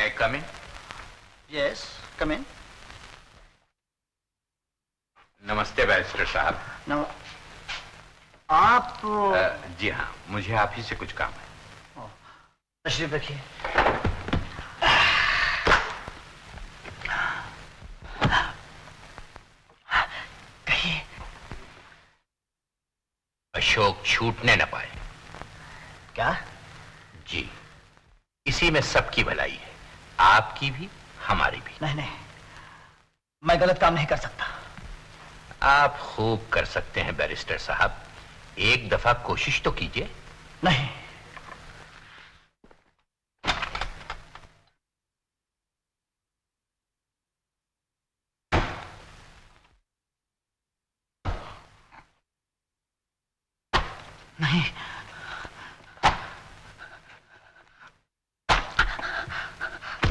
May I come in? Yes, come in. नमस्ते barrister साहब। आप जी हाँ, मुझे आप ही से कुछ काम है। तशरीफ रखिए। कहिए। अशोक छूटने न पाए। क्या? जी, इसी में सबकी भलाई है, आपकी भी हमारी भी। नहीं, मैं गलत काम नहीं कर सकता। आप खूब कर सकते हैं बैरिस्टर साहब, एक दफा कोशिश तो कीजिए। नहीं, नहीं,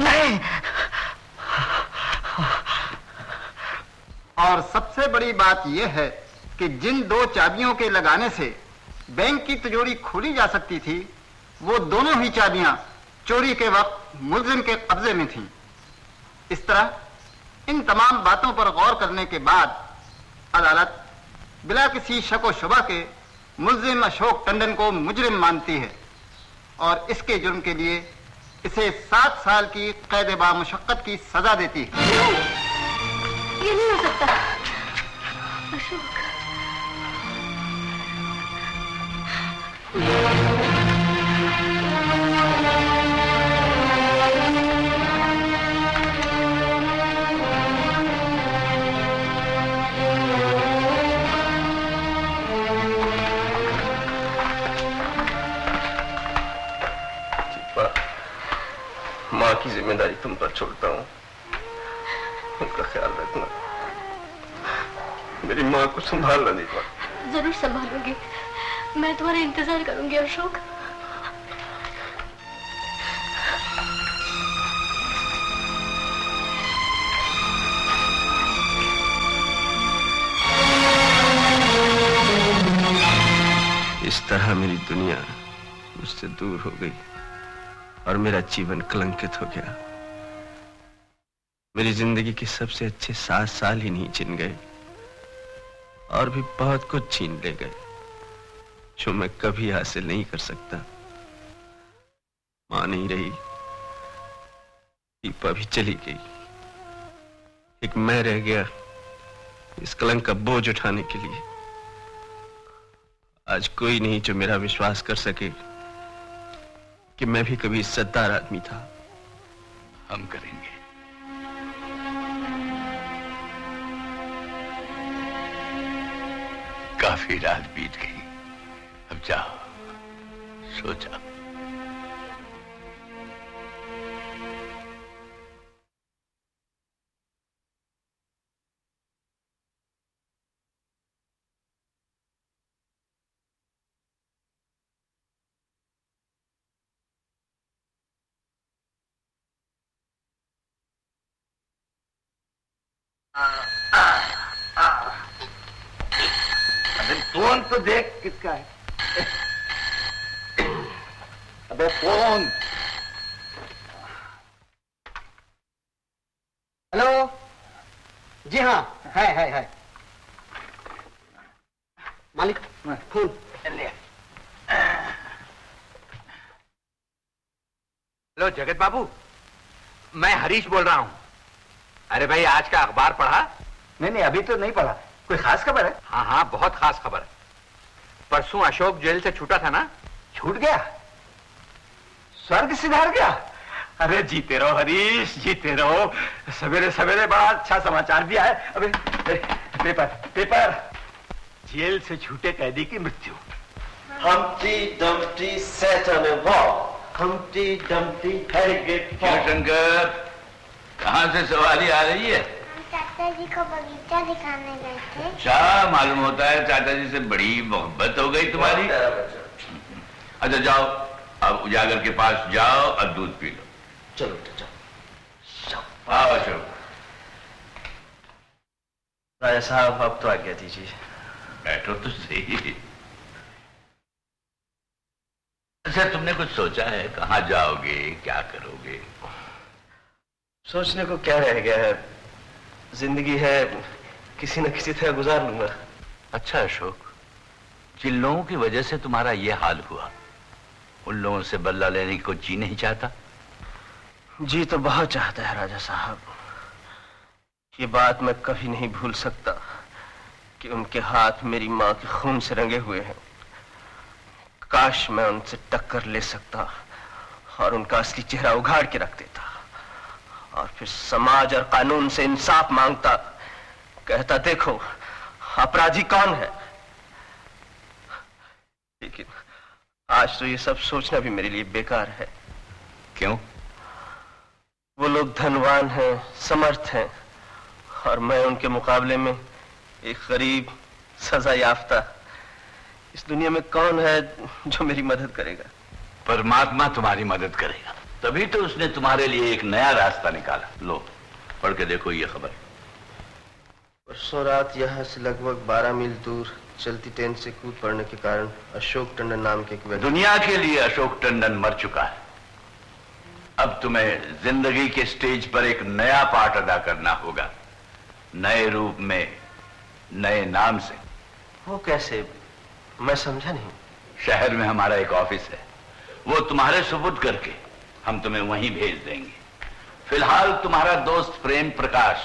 नहीं। और सबसे बड़ी बात यह है कि जिन 2 चाबियों के लगाने से बैंक की तिजोरी खोली जा सकती थी, वो दोनों ही चाबियां चोरी के वक्त मुलजिम के कब्जे में थीं। इस तरह इन तमाम बातों पर गौर करने के बाद अदालत बिला किसी शक व शुबा के मुलजिम अशोक टंडन को मुजरिम मानती है और इसके जुर्म के लिए इसे 7 साल की कैद बामुशक्कत की सजा देती है। ये नहीं हो सकता अशोक। माँ की जिम्मेदारी तुम पर छोड़ता हूँ, उनका ख्याल रखना। मेरी माँ को संभालना दीपा। जरूर संभालूंगी, मैं तुम्हारा इंतजार करूंगी अशोक। इस तरह मेरी दुनिया मुझसे दूर हो गई और मेरा जीवन कलंकित हो गया। मेरी जिंदगी के सबसे अच्छे 7 साल ही नहीं छिन गए और भी बहुत कुछ छीन ले गए जो मैं कभी हासिल नहीं कर सकता। मां नहीं रही, दीपा भी चली गई, एक मैं रह गया इस कलंक का बोझ उठाने के लिए। आज कोई नहीं जो मेरा विश्वास कर सके कि मैं भी कभी इज्जतदार आदमी था। हम करेंगे। काफी रात बीत गई, अब जाओ, सो जाओ। अबे फोन तो देख किसका है। अबे फोन। हेलो। जी हाँ, है मालिक, फोन ले। हेलो जगत बाबू, मैं हरीश बोल रहा हूं। अरे भाई, आज का अखबार पढ़ा? नहीं, अभी तो नहीं पढ़ा। कोई खास खबर है? हाँ, बहुत खास खबर है। परसों अशोक जेल से छूटा था ना? छूट गया? स्वर्ग सिधार गया? अरे जीते रहो हरीश, जीते रहो। सवेरे सवेरे बड़ा अच्छा समाचार दिया है। अबे पेपर। जेल से छूटे कैदी की मृत्यु। Humpty Dumpty sat on a wall. Humpty Dumpty had a great fall. Shankar, कहाँ से सवारी आ रही है? चाचा जी को बगीचा दिखाने गए थे। अच्छा, मालूम होता है चाचा जी से बड़ी मोहब्बत हो गई तुम्हारी। अच्छा जाओ, अब उजागर के पास जाओ और दूध पी लो। चलो चलो। आओ अशोक। राजा साहब, अब तो आज्ञा दीजिए। बैठो तो सही। अच्छा, तुमने कुछ सोचा है? कहाँ जाओगे, क्या करोगे? सोचने को क्या रह गया है, जिंदगी है, किसी न किसी तरह गुजार लूंगा। अच्छा अशोक, जिन लोगों की वजह से तुम्हारा यह हाल हुआ, उन लोगों से बदला लेने को जी नहीं चाहता? जी तो बहुत चाहता है राजा साहब। ये बात मैं कभी नहीं भूल सकता कि उनके हाथ मेरी मां के खून से रंगे हुए हैं। काश मैं उनसे टक्कर ले सकता और उनका असली चेहरा उघाड़ के रख देता और फिर समाज और कानून से इंसाफ मांगता, कहता देखो अपराधी कौन है। लेकिन आज तो ये सब सोचना भी मेरे लिए बेकार है। क्यों? वो लोग धनवान हैं, समर्थ हैं, और मैं उनके मुकाबले में एक गरीब सजा याफ्ता। इस दुनिया में कौन है जो मेरी मदद करेगा? परमात्मा तुम्हारी मदद करेगा, तभी तो उसने तुम्हारे लिए एक नया रास्ता निकाला। लो पढ़ के देखो ये खबर। परसों रात यहाँ से लगभग 12 मील दूर चलती ट्रेन से कूद पड़ने के कारण अशोक टंडन नाम के एक व्यक्ति। दुनिया के लिए अशोक टंडन मर चुका है। अब तुम्हें जिंदगी के स्टेज पर एक नया पार्ट अदा करना होगा, नए रूप में, नए नाम से। वो कैसे? मैं समझा नहीं। शहर में हमारा एक ऑफिस है, वो तुम्हारे सुपुर्द करके हम तुम्हें वहीं भेज देंगे। फिलहाल तुम्हारा दोस्त प्रेम प्रकाश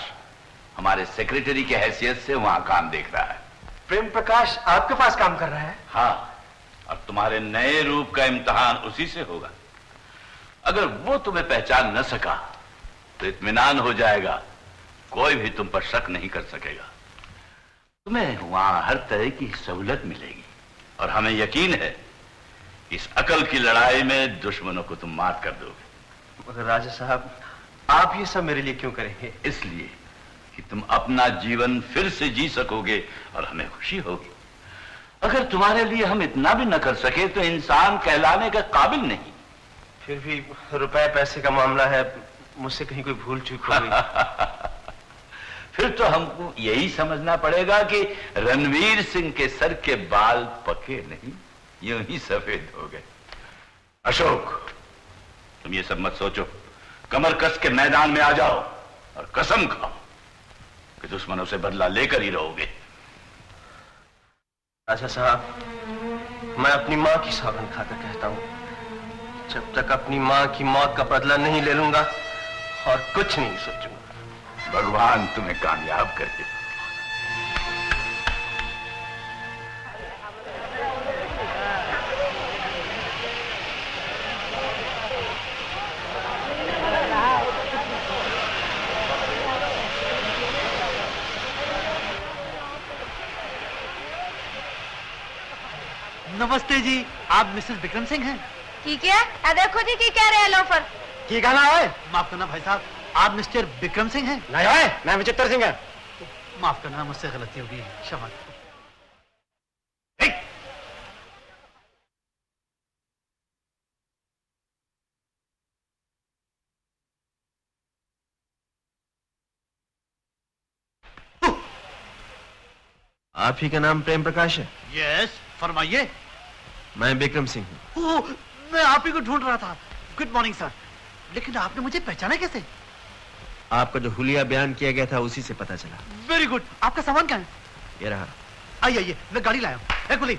हमारे सेक्रेटरी की हैसियत से वहां काम देख रहा है। प्रेम प्रकाश आपके पास काम कर रहा है? हाँ, अब तुम्हारे नए रूप का इम्तिहान उसी से होगा। अगर वो तुम्हें पहचान न सका तो इत्मीनान हो जाएगा, कोई भी तुम पर शक नहीं कर सकेगा। तुम्हें वहां हर तरह की सहूलत मिलेगी और हमें यकीन है इस अकल की लड़ाई में दुश्मनों को तुम मात कर दोगे। मगर राजा साहब, आप ये सब मेरे लिए क्यों करेंगे? इसलिए कि तुम अपना जीवन फिर से जी सकोगे और हमें खुशी होगी। अगर तुम्हारे लिए हम इतना भी न कर सके तो इंसान कहलाने का काबिल नहीं। फिर भी रुपए पैसे का मामला है, मुझसे कहीं कोई भूल चूक हो गई फिर तो हमको यही समझना पड़ेगा कि रणवीर सिंह के सर के बाल पके नहीं, यूं ही सफेद हो गए। अशोक, तुम ये सब मत सोचो, कमर कस के मैदान में आ जाओ और कसम खाओ कि दुश्मनों से बदला लेकर ही रहोगे। राजा साहब, मैं अपनी मां की सौगंध खाकर कहता हूं, जब तक अपनी मां की मौत का बदला नहीं ले लूंगा और कुछ नहीं सोचूंगा। भगवान तुम्हें कामयाब कर दे। नमस्ते जी, आप मिसेस विक्रम सिंह हैं? ठीक है, देखो जी की कह रहे हैं लोफर। की गाना है? माफ करना भाई साहब, आप मिस्टर विक्रम सिंह हैं? नहीं है, मैं विचित्र सिंह है। माफ करना, मुझसे गलती होगी, क्षमा। आप ही का नाम प्रेम प्रकाश है? यस, फरमाइए। मैं विक्रम सिंह हूँ। मैं आप ही को ढूंढ रहा था। Good morning sir. लेकिन आपने मुझे पहचाना कैसे? आपका जो हुलिया बयान किया गया था उसी से पता चला। Very good. आपका सामान क्या है? ये रहा। आइए आइए, मैं गाड़ी लाया हूँ। कुली,